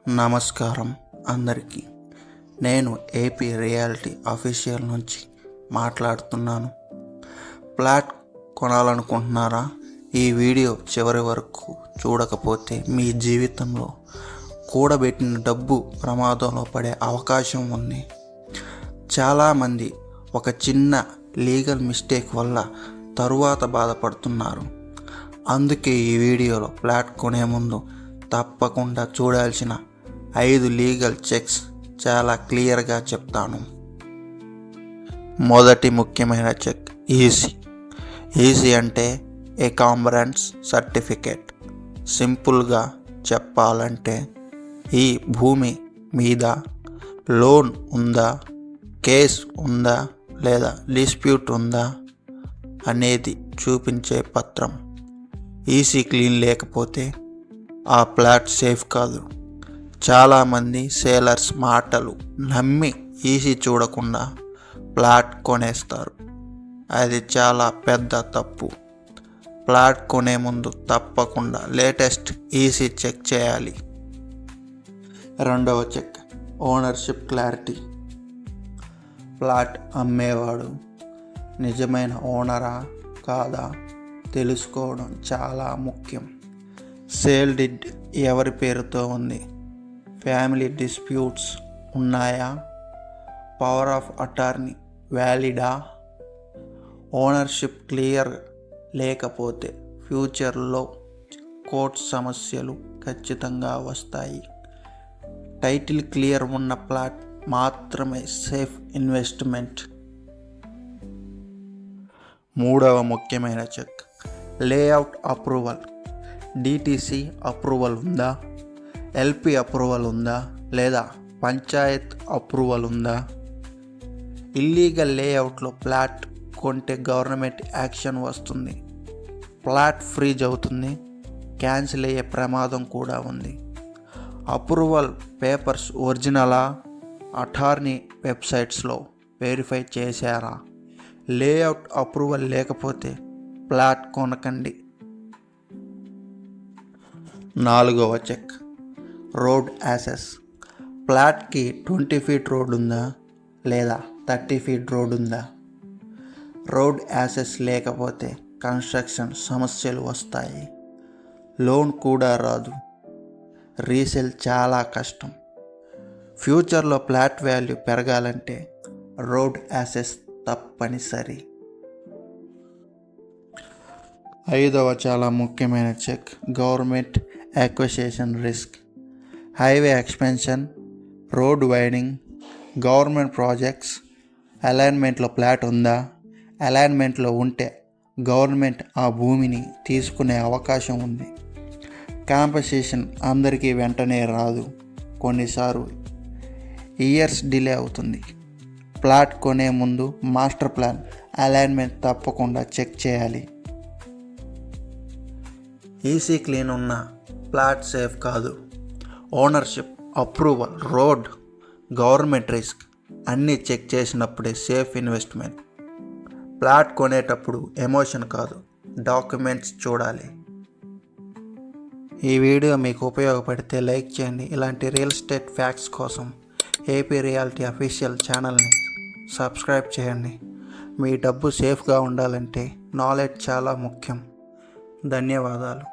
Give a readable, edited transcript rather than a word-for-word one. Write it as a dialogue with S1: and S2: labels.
S1: నమస్కారం అందరికీ. నేను ఏపీ రియాలిటీ అఫీషియల్ నుంచి మాట్లాడుతున్నాను. ఫ్లాట్ కొనాలనుకుంటున్నారా? ఈ వీడియో చివరి వరకు చూడకపోతే మీ జీవితంలో కూడబెట్టిన డబ్బు ప్రమాదంలో పడే అవకాశం ఉంది. చాలామంది ఒక చిన్న లీగల్ మిస్టేక్ వల్ల తరువాత బాధపడుతున్నారు. అందుకే ఈ వీడియోలో ఫ్లాట్ కొనే ముందు తప్పకుండా చూడాల్సిన 5 లీగల్ చెక్స్ చాలా క్లియర్గా చెప్తాను. మొదటి ముఖ్యమైన చెక్ ఈసీ అంటే ఎకాంబరెన్స్ సర్టిఫికేట్. సింపుల్గా చెప్పాలంటే ఈ భూమి మీద లోన్ ఉందా, కేస్ ఉందా లేదా డిస్ప్యూట్ ఉందా అనేది చూపించే పత్రం. ఈసీ క్లీన్ లేకపోతే ఆ ఫ్లాట్ సేఫ్ కాదు. చాలామంది సేలర్స్ మాటలు నమ్మి ఈసీ చూడకుండా ఫ్లాట్ కొనేస్తారు. అది చాలా పెద్ద తప్పు. ఫ్లాట్ కొనే ముందు తప్పకుండా లేటెస్ట్ ఈసీ చెక్ చేయాలి. రెండవ చెక్ ఓనర్షిప్ క్లారిటీ. ఫ్లాట్ అమ్మేవాడు నిజమైన ఓనరా కాదా తెలుసుకోవడం చాలా ముఖ్యం. సేల్ డీడ్ ఎవరి పేరుతో ఉంది? ఫ్యామిలీ డిస్ప్యూట్స్ ఉన్నాయా? పవర్ ఆఫ్ అటార్నీ వ్యాలిడా? ఓనర్షిప్ క్లియర్ లేకపోతే ఫ్యూచర్లో కోర్టు సమస్యలు ఖచ్చితంగా వస్తాయి. టైటిల్ క్లియర్ ఉన్న ఫ్లాట్ మాత్రమే సేఫ్ ఇన్వెస్ట్మెంట్. మూడవ ముఖ్యమైన check layout approval. DTC approval ఉందా? ఎల్పి అప్రూవల్ ఉందా లేదా పంచాయత్ అప్రూవల్ ఉందా? ఇల్లీగల్ లేఅవుట్లో ఫ్లాట్ కొంటే గవర్నమెంట్ యాక్షన్ వస్తుంది. ఫ్లాట్ ఫ్రీజ్ అవుతుంది, క్యాన్సిల్ అయ్యే ప్రమాదం కూడా ఉంది. అప్రూవల్ పేపర్స్ ఒరిజినలా? అటార్నీ వెబ్సైట్స్లో వెరిఫై చేశారా? లేఅవుట్ అప్రూవల్ లేకపోతే ఫ్లాట్ కొనకండి. నాలుగవ చెక్ రోడ్ యాక్సెస్. ఫ్లాట్కి 20 ఫీట్ రోడ్ ఉందా లేదా 30 ఫీట్ రోడ్ ఉందా? రోడ్ యాక్సెస్ లేకపోతే కన్స్ట్రక్షన్ సమస్యలు వస్తాయి. లోన్ కూడా రాదు. రీసేల్ చాలా కష్టం. ఫ్యూచర్లో ఫ్లాట్ వాల్యూ పెరగాలంటే రోడ్ యాక్సెస్ తప్పనిసరి. ఐదవ చాలా ముఖ్యమైన check government acquisition risk. Highway expansion, road widening, government projects. అలైన్మెంట్లో ఫ్లాట్ ఉందా? అలైన్మెంట్లో ఉంటే గవర్నమెంట్ ఆ భూమిని తీసుకునే అవకాశం ఉంది. కాంపెన్సేషన్ అందరికీ వెంటనే రాదు. కొన్నిసార్లు ఇయర్స్ డిలే అవుతుంది. ఫ్లాట్ కొనే ముందు మాస్టర్ ప్లాన్, అలైన్మెంట్ తప్పకుండా చెక్ చేయాలి. ఈసీ క్లీన్ ఉన్న ఫ్లాట్ సేఫ్ కాదు. Ownership, approval, road, government risk అన్నీ చెక్ చేసినప్పుడే సేఫ్ ఇన్వెస్ట్మెంట్. ఫ్లాట్ కొనేటప్పుడు ఎమోషన్ కాదు, డాక్యుమెంట్స్ చూడాలి. ఈ వీడియో మీకు ఉపయోగపడితే లైక్ చేయండి. ఇలాంటి రియల్ ఎస్టేట్ ఫ్యాక్ట్స్ కోసం ఏపీ రియాలిటీ అఫీషియల్ ఛానల్ని సబ్స్క్రైబ్ చేయండి. మీ డబ్బు సేఫ్గా ఉండాలంటే నాలెడ్జ్ చాలా ముఖ్యం. ధన్యవాదాలు.